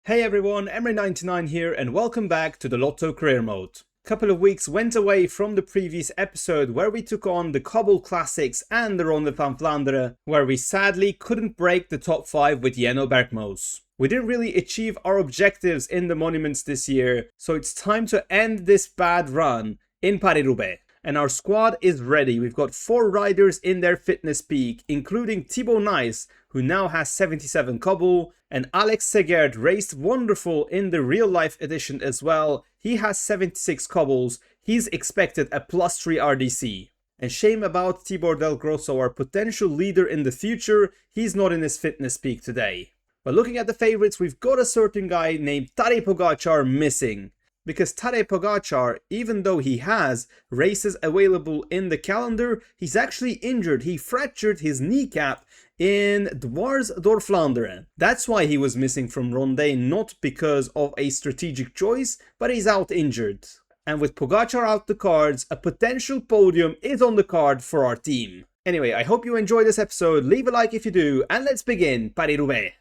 Hey everyone, Emery99 here and welcome back to the Lotto career mode. Couple of weeks went away from the previous episode where we took on the Cobble Classics and the Ronde van Vlaanderen, where we sadly couldn't break the top 5 with Jenno Bergmoos. We didn't really achieve our objectives in the monuments this year, so it's time to end this bad run in Paris-Roubaix. And our squad is ready. We've got 4 riders in their fitness peak, including Thibaut Nys, who now has 77 cobble, and Alex Segert raced wonderful in the real life edition as well. He has 76 cobbles. He's expected a +3 RDC. And shame about Tibor Del Grosso, our potential leader in the future. He's not in his fitness peak today. But looking at the favorites, we've got a certain guy named Tadej Pogačar missing. Because Tadej Pogačar, even though he has races available in the calendar, he's actually injured. He fractured his kneecap in Dwars door Vlaanderen. That's why he was missing from Ronde, not because of a strategic choice, but he's out injured. And with Pogačar out the cards, a potential podium is on the card for our team. Anyway, I hope you enjoyed this episode. Leave a like if you do, and let's begin Paris-Roubaix.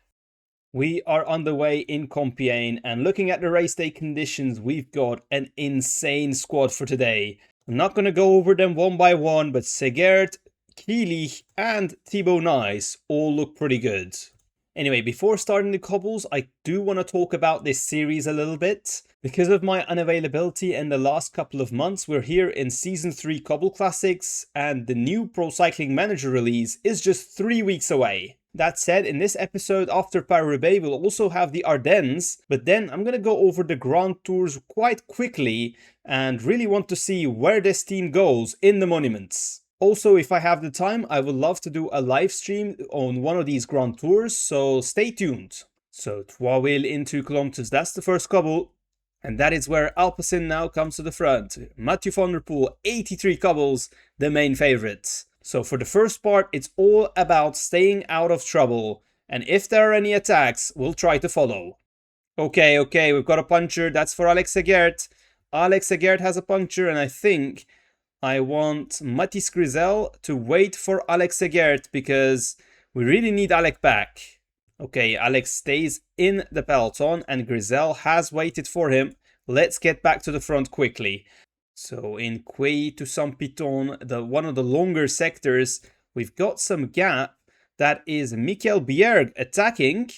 We are on the way in Compiègne, and looking at the race day conditions, we've got an insane squad for today. I'm not going to go over them one by one, but Segert, Kilich and Thibaut Nys all look pretty good. Anyway, before starting the cobbles, I do want to talk about this series a little bit. Because of my unavailability in the last couple of months, we're here in Season 3 Cobble Classics, and the new Pro Cycling Manager release is just 3 weeks away. That said, in this episode after Paris-Roubaix, we'll also have the Ardennes, but then I'm going to go over the Grand Tours quite quickly and really want to see where this team goes in the monuments. Also, if I have the time, I would love to do a live stream on one of these Grand Tours, so stay tuned. So, 3 in 2 kilometers, that's the first cobble. And that is where Alpecin now comes to the front. Mathieu van der Poel, 83 cobbles, the main favourite. So for the first part, it's all about staying out of trouble. And if there are any attacks, we'll try to follow. Okay, we've got a puncher. That's for Alex Segert. Alex Segert has a puncher, and I think I want Mathis Grisel to wait for Alex Segert because we really need Alex back. Okay, Alex stays in the peloton and Grisel has waited for him. Let's get back to the front quickly. So in Quay to Saint-Piton, one of the longer sectors, we've got some gap. That is Michael Bjerg attacking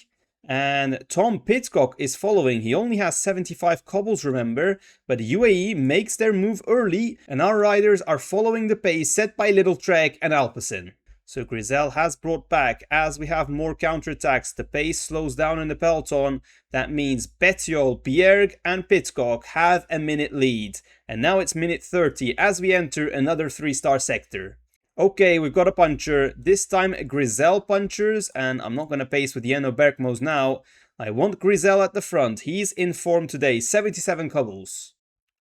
and Tom Pidcock is following. He only has 75 cobbles, remember, but UAE makes their move early and our riders are following the pace set by Little Trek and Alpecin. So Grisel has brought back as we have more counterattacks. The pace slows down in the peloton. That means Bettiol, Bjerg and Pidcock have a minute lead. And now it's minute 30 as we enter another 3-star sector. Okay, we've got a puncher. This time Grisel punchers, and I'm not going to pace with Jenno Bergmoos now. I want Grisel at the front. He's in form today, 77 cobbles.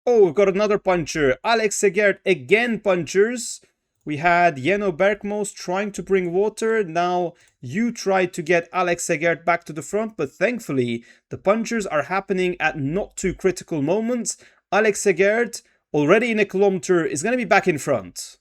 Oh, we've got another puncher. Alex Segert again punchers. We had Jenno Bergmoos trying to bring water. Now you tried to get Alex Segert back to the front, but thankfully the punchers are happening at not too critical moments. Alex Segert, already in a kilometer, is going to be back in front.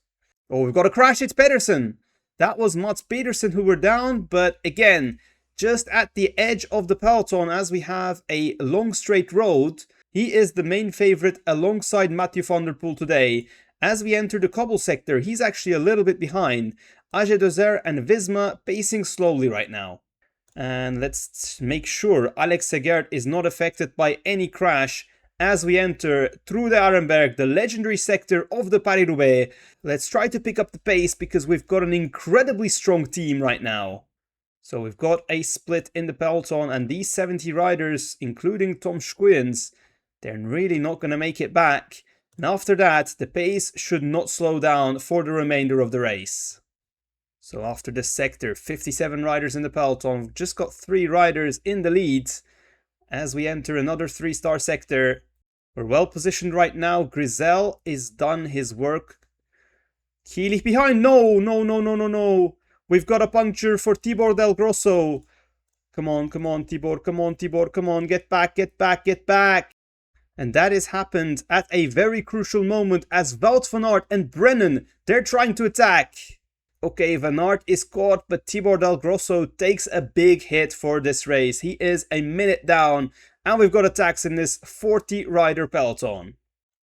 Oh, we've got a crash. It's Pedersen. That was Mats Pedersen who were down, but again, just at the edge of the peloton as we have a long straight road. He is the main favorite alongside Mathieu van der Poel today. As we enter the cobble sector, he's actually a little bit behind. AG Deuzer and Visma pacing slowly right now. And let's make sure Alex Segert is not affected by any crash as we enter through the Arenberg, the legendary sector of the Paris-Roubaix. Let's try to pick up the pace because we've got an incredibly strong team right now. So we've got a split in the peloton and these 70 riders, including Tom Schuyens, they're really not going to make it back. And after that, the pace should not slow down for the remainder of the race. So after this sector, 57 riders in the peloton. We've just got 3 riders in the lead. As we enter another 3-star sector, we're well positioned right now. Grisel is done his work. Kilich behind. No. We've got a puncture for Tibor Del Grosso. Come on, Tibor. Come on. Get back. And that has happened at a very crucial moment as Wout van Aert and Brennan, they're trying to attack. Okay, Van Aert is caught, but Tibor Del Grosso takes a big hit for this race. He is a minute down, and we've got attacks in this 40-rider peloton.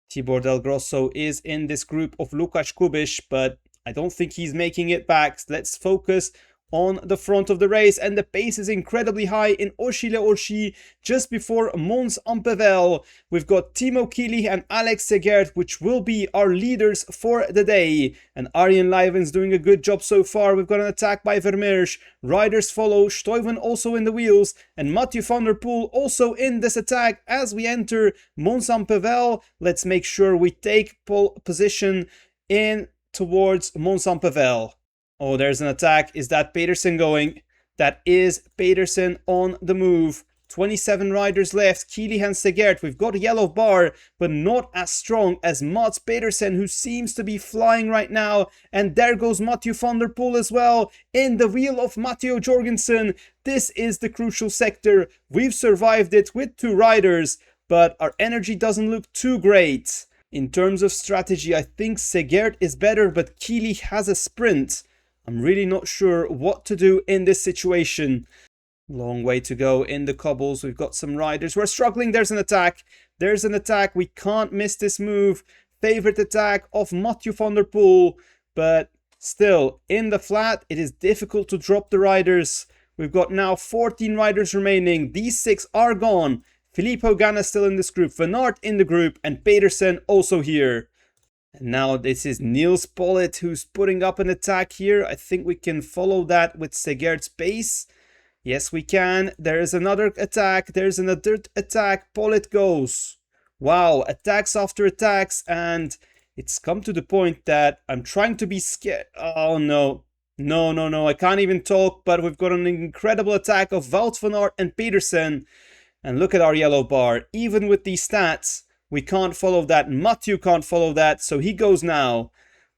Tibor Del Grosso is in this group of Lukáš Kubis, but I don't think he's making it back. Let's focus on the front of the race, and the pace is incredibly high in Orchy-le-Orchy just before Mons-en-Pévèle. We've got Timo Kiely and Alex Segert, which will be our leaders for the day, and Arjen Luyven's doing a good job so far. We've got an attack by Vermeersch, riders follow, Stuyven also in the wheels, and Mathieu van der Poel also in this attack as we enter Mons-en-Pévèle. Let's make sure we take pole position in towards Mons-en-Pévèle. Oh, there's an attack. Is that Pedersen going? That is Pedersen on the move. 27 riders left. Kiely and Segert. We've got a yellow bar, but not as strong as Mats Pedersen, who seems to be flying right now. And there goes Mathieu van der Poel as well, in the wheel of Matteo Jorgensen. This is the crucial sector. We've survived it with 2 riders, but our energy doesn't look too great. In terms of strategy, I think Segert is better, but Kiely has a sprint. I'm really not sure what to do in this situation. Long way to go in the cobbles. We've got some riders. We're struggling. There's an attack. There's an attack. We can't miss this move. Favorite attack of Mathieu van der Poel. But still, in the flat, it is difficult to drop the riders. We've got now 14 riders remaining. These 6 are gone. Filippo Ganna still in this group. Van Aert in the group. And Pedersen also here. And now this is Niels Pollitt who's putting up an attack here. I think we can follow that with Segert's pace. Yes, we can. There is another attack. There's another attack. Pollitt goes. Wow, attacks after attacks. And it's come to the point that I'm trying to be scared. Oh, no. No. I can't even talk. But we've got an incredible attack of Wout van Aert and Pedersen. And look at our yellow bar. Even with these stats, we can't follow that. Mathieu can't follow that, so he goes now.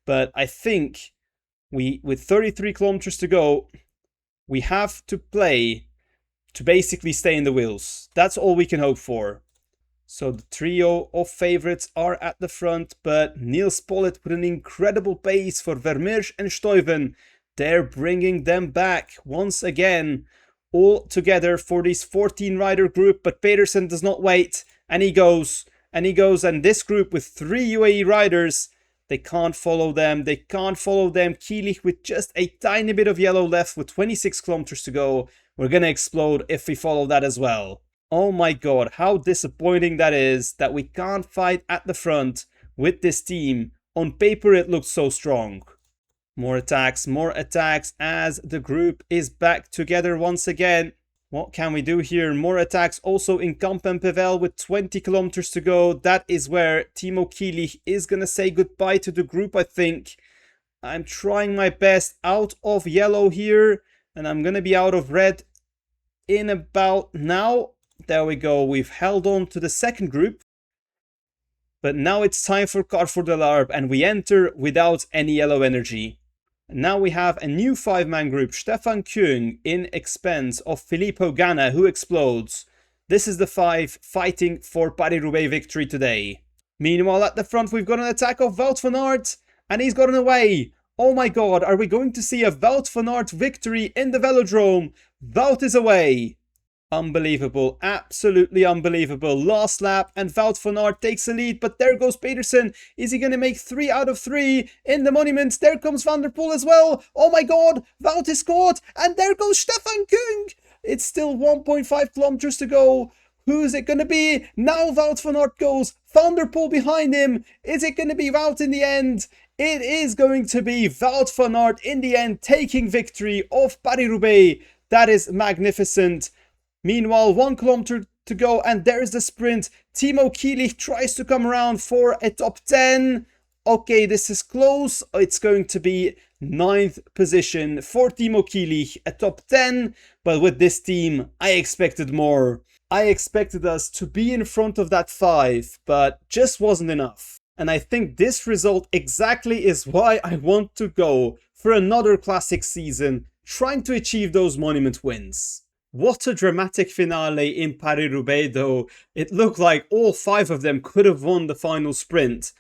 But I think with 33 kilometers to go, we have to play to basically stay in the wheels. That's all we can hope for. So the trio of favorites are at the front, but Niels Pollitt with an incredible pace for Vermeersch and Stuyven. They're bringing them back once again, all together for this 14-rider group. But Pedersen does not wait, and he goes. And this group with 3 UAE riders, they can't follow them. Kiely with just a tiny bit of yellow left with 26 kilometers to go. We're gonna explode if we follow that as well. Oh my god, how disappointing that is that we can't fight at the front with this team. On paper it looks so strong. More attacks as the group is back together once again. What can we do here? More attacks also in Kampen-Pévèle with 20 kilometers to go. That is where Timo Kiely is going to say goodbye to the group, I think. I'm trying my best out of yellow here. And I'm going to be out of red in about now. There we go. We've held on to the second group. But now it's time for Carrefour de l'Arbre. And we enter without any yellow energy. Now we have a new 5-man group, Stefan Küng in expense of Filippo Ganna, who explodes. This is the 5 fighting for Paris-Roubaix victory today. Meanwhile, at the front, we've got an attack of Wout van Aert, and he's gotten away. Oh my god, are we going to see a Wout van Aert victory in the Velodrome? Wout is away. Unbelievable, absolutely unbelievable. Last lap and Wout van Aert takes the lead, but there goes Pedersen. Is he going to make 3 out of 3 in the monuments? There comes Van der Poel as well. Oh my god, Wout is caught, and there goes Stefan Küng. It's still 1.5 kilometers to go. Who is it going to be? Now Wout van Aert goes. Van der Poel behind him. Is it going to be Wout in the end? It is going to be Wout van Aert in the end, taking victory of Paris-Roubaix. That is magnificent. Meanwhile, 1 kilometer to go, and there's the sprint. Timo Kiely tries to come around for a top 10. Okay, this is close. It's going to be 9th position for Timo Kiely, a top 10. But with this team, I expected more. I expected us to be in front of that 5, but just wasn't enough. And I think this result exactly is why I want to go for another classic season, trying to achieve those monument wins. What a dramatic finale in Paris-Roubaix though. It looked like all 5 of them could have won the final sprint.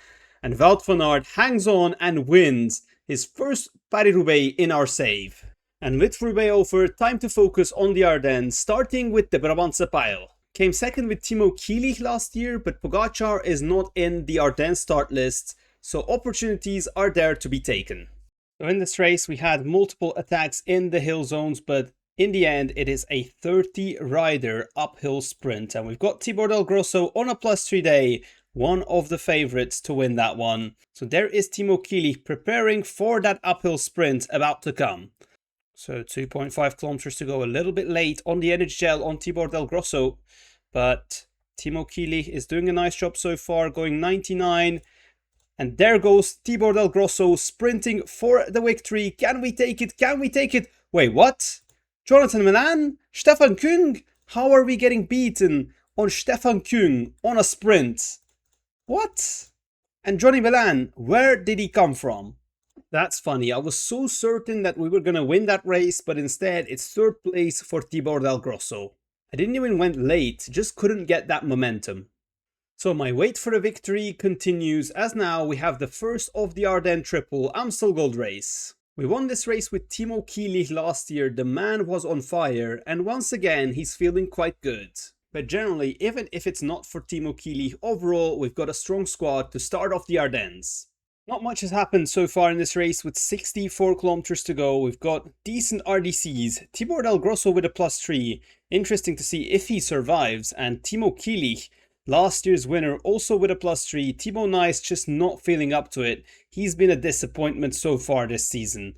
And Wout van Aert hangs on and wins his first Paris-Roubaix in our save. And with Roubaix over, time to focus on the Ardennes, starting with the Brabantse Pijl. Came second with Timo Kielich last year, but Pogačar is not in the Ardennes start list, so opportunities are there to be taken. So in this race we had multiple attacks in the hill zones, but in the end it is a 30 rider uphill sprint, and we've got Tibor Del Grosso on a +3 day, one of the favorites to win that one. So there is Timo Kielich preparing for that uphill sprint about to come. So 2.5 kilometers to go, a little bit late on the energy gel on Tibor Del Grosso, but Timo Kielich is doing a nice job so far, going 99. And there goes Tibor Del Grosso sprinting for the victory. Can we take it? Can we take it? Wait, what? Jonathan Milan? Stefan Küng? How are we getting beaten on Stefan Küng on a sprint? What? And Johnny Milan, where did he come from? That's funny. I was so certain that we were going to win that race, but instead it's third place for Tibor Del Grosso. I didn't even went late, just couldn't get that momentum. So my wait for a victory continues, as now we have the first of the Ardennes triple Amstel Gold Race. We won this race with Timo Kielich last year. The man was on fire, and once again he's feeling quite good. But generally, even if it's not for Timo Kielich, overall we've got a strong squad to start off the Ardennes. Not much has happened so far in this race with 64 kilometers to go. We've got decent RDCs. Tibor Del Grosso with a +3. Interesting to see if he survives. And Timo Kielich, last year's winner, also with a +3. Timo Nice just not feeling up to it. He's been a disappointment so far this season.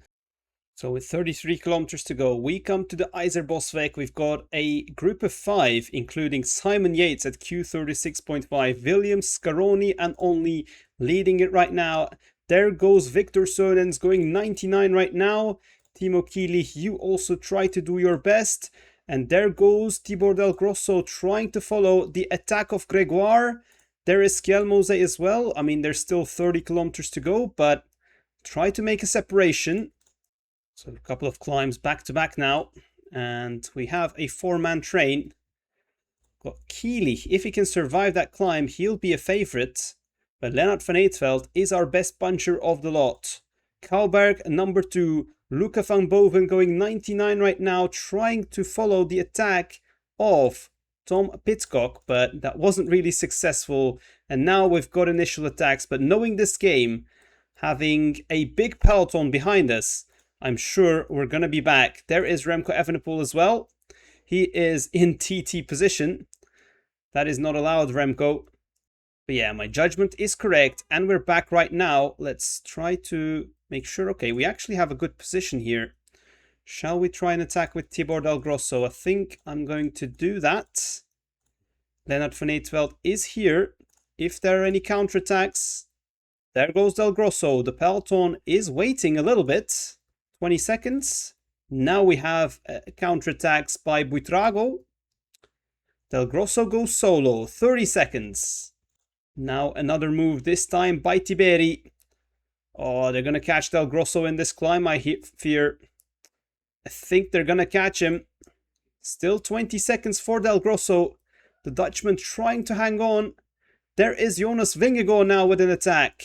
So with 33 kilometers to go, we come to the Eiser-Bosweg. We've got a group of 5, including Simon Yates at Q36.5, Williams, Scaroni and Only leading it right now. There goes Victor Sönens going 99 right now. Timo Kielich, you also try to do your best. And there goes Tibor Del Grosso trying to follow the attack of Gregoire. There is Skelmose as well. I mean, there's still 30 kilometers to go, but try to make a separation. So a couple of climbs back to back now. And we have a 4-man train. Got Kielich. If he can survive that climb, he'll be a favorite. But Lennart van Eetveld is our best puncher of the lot. Kouwberg, number 2. Luca van Boven going 99 right now, trying to follow the attack of Tom Pidcock, but that wasn't really successful. And now we've got initial attacks, but knowing this game, having a big peloton behind us, I'm sure we're going to be back. There is Remco Evenepoel as well. He is in TT position. That is not allowed, Remco. But yeah, my judgment is correct, and we're back right now. Let's try to make sure. Okay, we actually have a good position here. Shall we try and attack with Tibor Del Grosso? I think I'm going to do that. Lennart van Eetveld is here. If there are any counterattacks, there goes Del Grosso. The peloton is waiting a little bit. 20 seconds. Now we have counterattacks by Buitrago. Del Grosso goes solo. 30 seconds. Now another move, this time by Tiberi. Oh, they're going to catch Del Grosso in this climb, I fear. I think they're going to catch him. Still 20 seconds for Del Grosso. The Dutchman trying to hang on. There is Jonas Vingegaard now with an attack.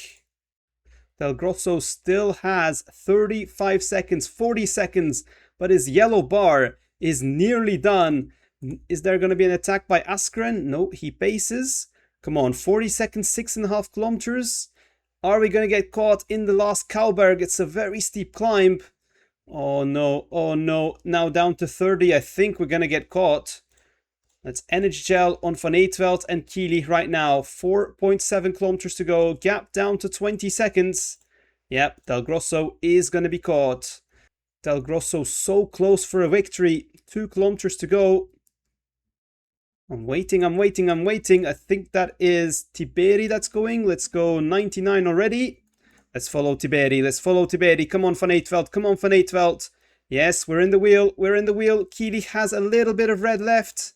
Del Grosso still has 35 seconds, 40 seconds, but his yellow bar is nearly done. Is there going to be an attack by Askren? No, he paces. Come on, 40 seconds, 6.5 kilometers. Are we going to get caught in the last Kouwberg? It's a very steep climb. Oh no, oh no. Now down to 30. I think we're going to get caught. That's Energy Gel on Van Eetveld and Kielich right now. 4.7 kilometers to go. Gap down to 20 seconds. Yep, Del Grosso is going to be caught. Del Grosso so close for a victory. 2 kilometers to go. I'm waiting. I think that is Tiberi that's going. Let's go 99 already. Let's follow Tiberi. Come on, Van Eetveld. Yes, we're in the wheel. Kielich has a little bit of red left.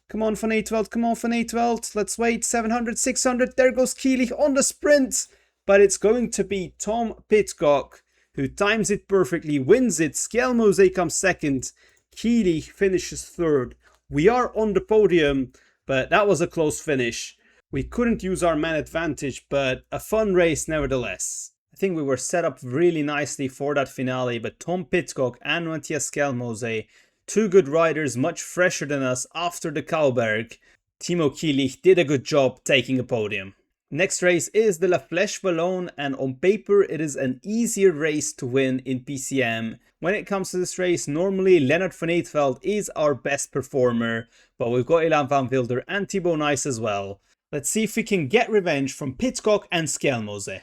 Come on, Van Eetveld. Let's wait. 700, 600. There goes Kielich on the sprint. But it's going to be Tom Pidcock, who times it perfectly, wins it. Skelmose comes second. Kielich finishes third. We are on the podium, but that was a close finish. We couldn't use our man advantage, but a fun race nevertheless. I think we were set up really nicely for that finale, but Tom Pidcock and Matthias Skelmose, two good riders, much fresher than us after the Kauberg. Timo Kielich did a good job taking a podium. Next race is the La Flèche Wallonne, and on paper it is an easier race to win in PCM. When it comes to this race, normally Lennart van Eetveld is our best performer, but we've got Ilan van Wilder and Thibaut Nice as well. Let's see if we can get revenge from Pidcock and Skelmose.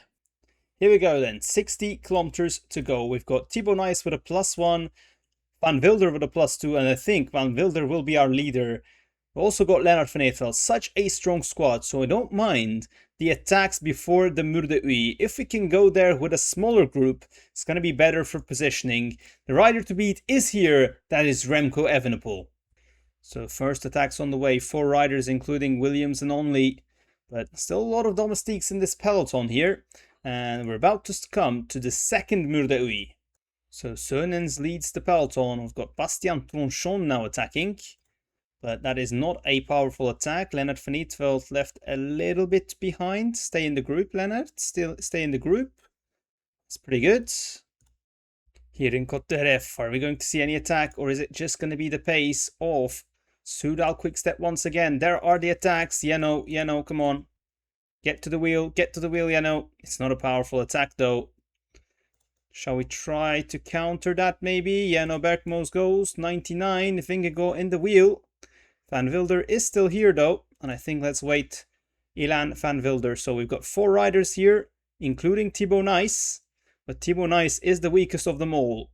Here we go then, 60 kilometers to go. We've got Thibaut Nice with a +1, Van Wilder with a +2, and I think Van Wilder will be our leader. We've also got Lennart van Eetveld, such a strong squad, so I don't mind the attacks before the Mur de Huy. If we can go there with a smaller group, it's going to be better for positioning. The rider to beat is here, that is Remco Evenepoel. So first attacks on the way, 4 riders including Williams and Only, but still a lot of domestiques in this peloton here. And we're about to come to the second Mur de Huy. So Sönens leads the peloton. We've got Bastien Tronchon now attacking, but that is not a powerful attack. Lennart van Eetveld left a little bit behind. Stay in the group, Lennart. Still stay in the group. It's pretty good. Here in Côte d'Aref, are we going to see any attack, or is it just going to be the pace of Soudal Quickstep once again? There are the attacks. Yano, come on. Get to the wheel, Yano. It's not a powerful attack though. Shall we try to counter that maybe? Yano Bergmoos goes, 99, Vingegaard in the wheel. Van Wilder is still here though, and I think let's wait Ilan van Wilder. So we've got 4 riders here, including Thibaut Nice, but Thibaut Nice is the weakest of them all.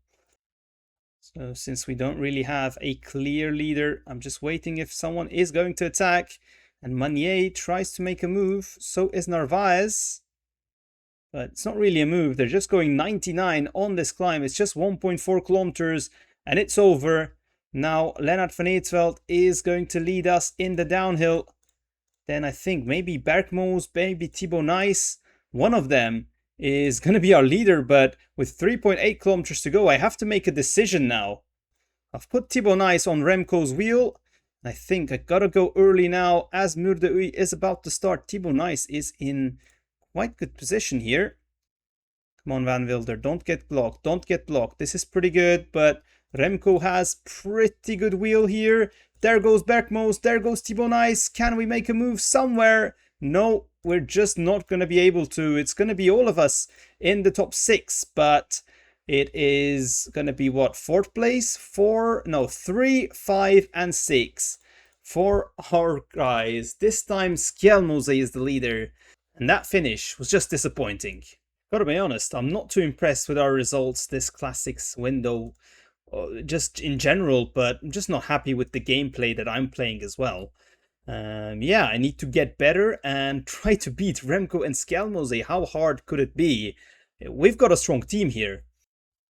So since we don't really have a clear leader, I'm just waiting if someone is going to attack. And Manier tries to make a move, so is Narvaez. But it's not really a move, they're just going 99 on this climb. It's just 1.4 kilometers and it's over. Now Lennart van Eetveld is going to lead us in the downhill. Then I think maybe Bergmoos, maybe Thibaut Nice. One of them is going to be our leader, but with 3.8 kilometers to go, I have to make a decision now. I've put Thibaut Nice on Remco's wheel. I think I gotta go early now as Mur de Huy is about to start. Thibaut Nice is in quite good position here. Come on, Van Wilder, don't get blocked, don't get blocked. This is pretty good, but Remco has pretty good wheel here. There goes Bergmoos, there goes Thibaut Nice. Can we make a move somewhere? No, we're just not going to be able to. It's going to be all of us in the top 6, but it is going to be what? 4th place? 3, 5, and 6 for our guys. This time Skelmose is the leader, and that finish was just disappointing. Gotta be honest, I'm not too impressed with our results this Classics window, just in general, but I'm just not happy with the gameplay that I'm playing as well. Yeah, I need to get better and try to beat Remco and Skelmose. How hard could it be? We've got a strong team here.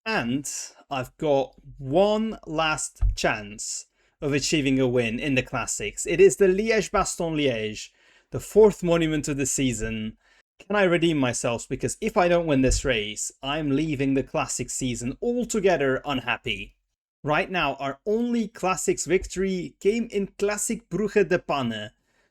And I've got one last chance of achieving a win in the Classics. It is the Liège-Bastogne-Liège, the 4th monument of the season. Can I redeem myself? Because if I don't win this race, I'm leaving the Classics season altogether unhappy. Right now, our only Classics victory came in Classic Brugge de Panne.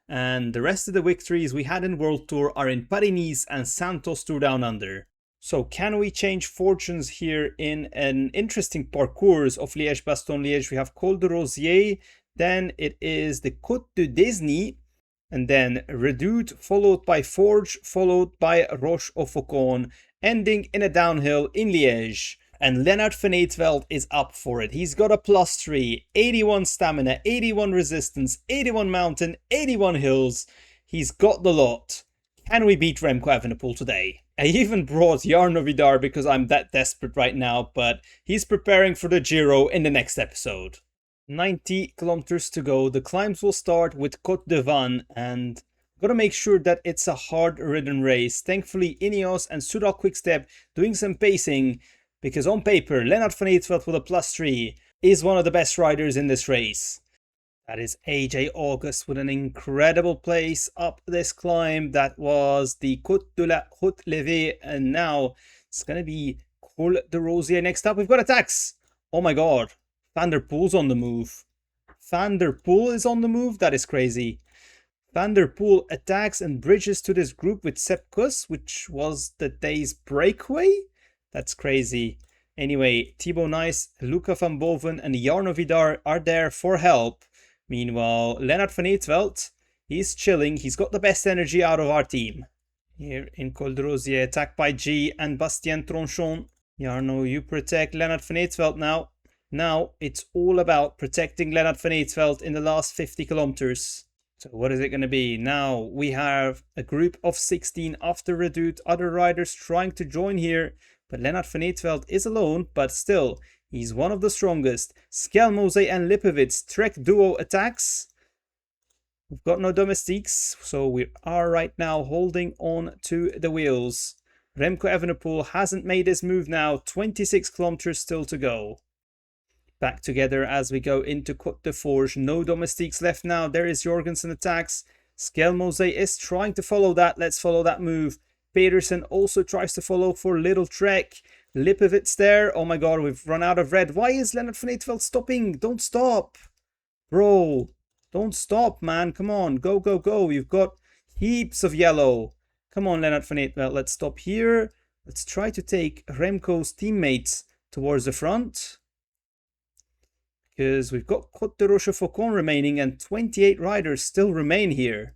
And the rest of the victories we had in World Tour are in Paris-Nice and Santos Tour Down Under. So can we change fortunes here in an interesting parcours of Liège-Bastogne-Liège? We have Col de Rosier, then it is the Côte de Desny, and then Redoute, followed by Forge, followed by Roche-au-Faucon, ending in a downhill in Liège. And Lennart van Eetveld is up for it. He's got a +3, 81 stamina, 81 resistance, 81 mountain, 81 hills. He's got the lot. Can we beat Remco Evenepoel today? I even brought Jarno Vidar because I'm that desperate right now, but he's preparing for the Giro in the next episode. 90 kilometers to go. The climbs will start with Côte de Vannes, and I've got to make sure that it's a hard-ridden race. Thankfully, Ineos and Soudal Quickstep doing some pacing, because on paper, Lennart van Eetveld with a +3 is one of the best riders in this race. That is AJ August with an incredible place up this climb. That was the Côte de la Haute Levée, and now it's going to be Col de Rosier. Next up, we've got attacks. Oh my god, Van der Poel's on the move. Van der Poel is on the move? That is crazy. Van der Poel attacks and bridges to this group with Sepp Kuss, which was the day's breakaway? That's crazy. Anyway, Thibaut Nys, Luca van Boven and Jarno Vidar are there for help. Meanwhile, Lennart van Eetveld, he's chilling. He's got the best energy out of our team. Here in Col de Rosier, attacked by G and Bastien Tronchon. Jarno, you protect Lennart van Eetveld now. Now, it's all about protecting Lennart van Eetveld in the last 50 kilometers. So what is it going to be? Now, we have a group of 16 after Redoute, other riders trying to join here. But Lennart van Eetveld is alone, but still, he's one of the strongest. Skelmose and Lipovitz Trek duo attacks. We've got no domestiques, so we are right now holding on to the wheels. Remco Evenepoel hasn't made his move now, 26 kilometers still to go. Back together as we go into Côte de Forge. No domestiques left now. There is Jorgensen attacks. Skelmose is trying to follow that. Let's follow that move. Pedersen also tries to follow for Little Trek. Lipovitz there. Oh my god, we've run out of red. Why is Lennart van Eetveld stopping? Don't stop. Bro, don't stop, man. Come on, go, go, go. You've got heaps of yellow. Come on, Lennart van Eetveld. Let's stop here. Let's try to take Remco's teammates towards the front. Because we've got Côte de Rochefaucon remaining and 28 riders still remain here.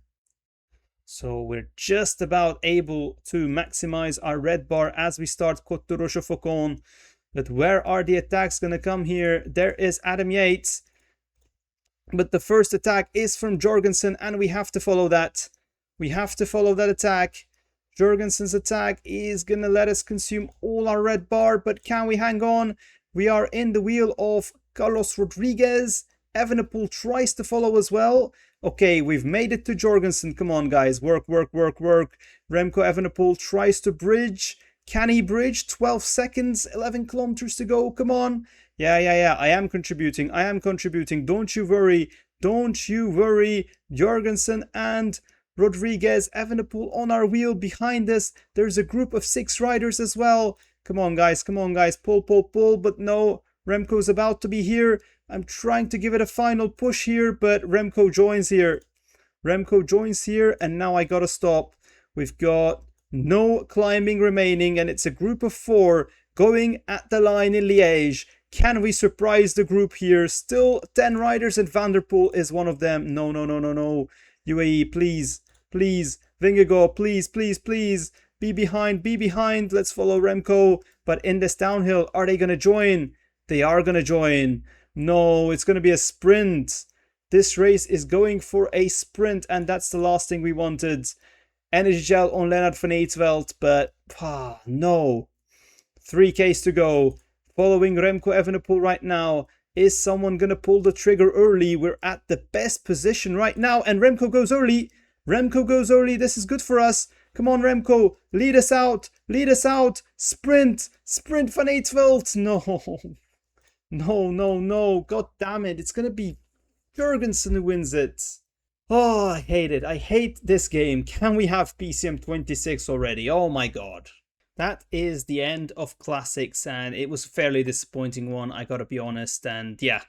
So we're just about able to maximize our red bar as we start Côte de Rochefaucon. But where are the attacks going to come here? There is Adam Yates. But the first attack is from Jorgensen and we have to follow that. We have to follow that attack. Jorgensen's attack is going to let us consume all our red bar. But can we hang on? We are in the wheel of Carlos Rodriguez. Evenepoel tries to follow as well. Okay, we've made it to Jorgensen. Come on, guys. Work, work, work, work. Remco Evenepoel tries to bridge. Can he bridge? 12 seconds, 11 kilometers to go. Come on. Yeah. I am contributing. Don't you worry. Don't you worry. Jorgensen and Rodriguez. Evenepoel on our wheel behind us. There's a group of 6 riders as well. Come on, guys. Pull. But no, Remco's about to be here. I'm trying to give it a final push here, but Remco joins here. And now I gotta stop. We've got no climbing remaining, and it's a group of 4 going at the line in Liège. Can we surprise the group here? Still 10 riders, and Van der Poel is one of them. No. UAE, please. Vingegaard, please. Be behind. Let's follow Remco. But in this downhill, are they gonna join? They are gonna join. No, it's going to be a sprint. This race is going for a sprint, and that's the last thing we wanted. Energy gel on Lennart van Eetveld, but no. 3Ks to go. Following Remco Evenepoel right now. Is someone going to pull the trigger early? We're at the best position right now, and Remco goes early. This is good for us. Come on, Remco. Lead us out. Sprint Van Eetveld. No. God damn it. It's going to be Jorgensen who wins it. Oh, I hate it. I hate this game. Can we have PCM 26 already? Oh my god. That is the end of Classics, and it was a fairly disappointing one, I gotta be honest. And yeah,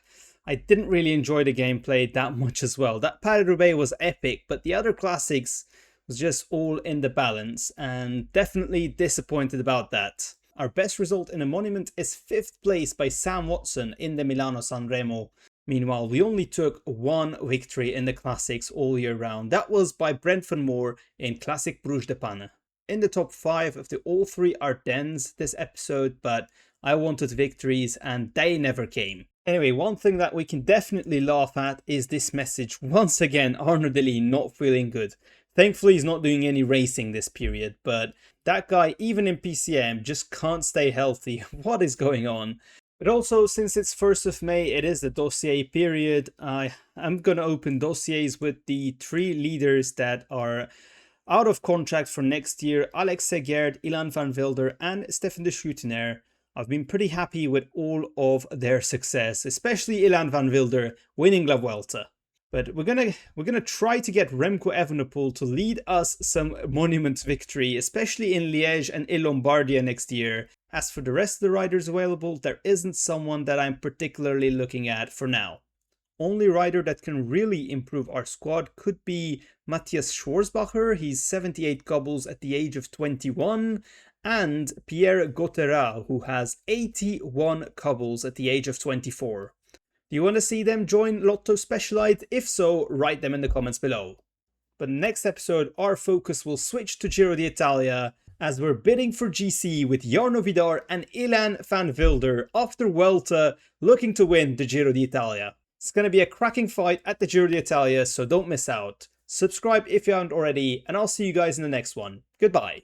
I didn't really enjoy the gameplay that much as well. That Paris-Roubaix was epic, but the other Classics was just all in the balance, and definitely disappointed about that. Our best result in a monument is 5th place by Sam Watson in the Milano-San Remo. Meanwhile, we only took 1 victory in the Classics all year round. That was by Brent Van Moor in Classic Bruges de Panne. In the top 5 of the all 3 Ardennes this episode, but I wanted victories and they never came. Anyway, one thing that we can definitely laugh at is this message. Once again, Arnaud Delis not feeling good. Thankfully, he's not doing any racing this period, but that guy, even in PCM, just can't stay healthy. What is going on? But also, since it's 1st of May, it is the dossier period. I'm going to open dossiers with the 3 leaders that are out of contract for next year: Alex Segerd, Ilan van Wilder and Stefan de Schuitenaar. I've been pretty happy with all of their success, especially Ilan van Wilder winning La Vuelta. But we're gonna try to get Remco Evenepoel to lead us some monument victory, especially in Liège and in Lombardia next year. As for the rest of the riders available, there isn't someone that I'm particularly looking at for now. Only rider that can really improve our squad could be Matthias Schwarzbacher. He's 78 cobbles at the age of 21. And Pierre Gauthierat, who has 81 cobbles at the age of 24. Do you want to see them join Lotto Specialite? If so, write them in the comments below. But next episode, our focus will switch to Giro d'Italia, as we're bidding for GC with Jarno Vidar and Ilan van Wilder after Vuelta, looking to win the Giro d'Italia. It's going to be a cracking fight at the Giro d'Italia, so don't miss out. Subscribe if you haven't already, and I'll see you guys in the next one. Goodbye.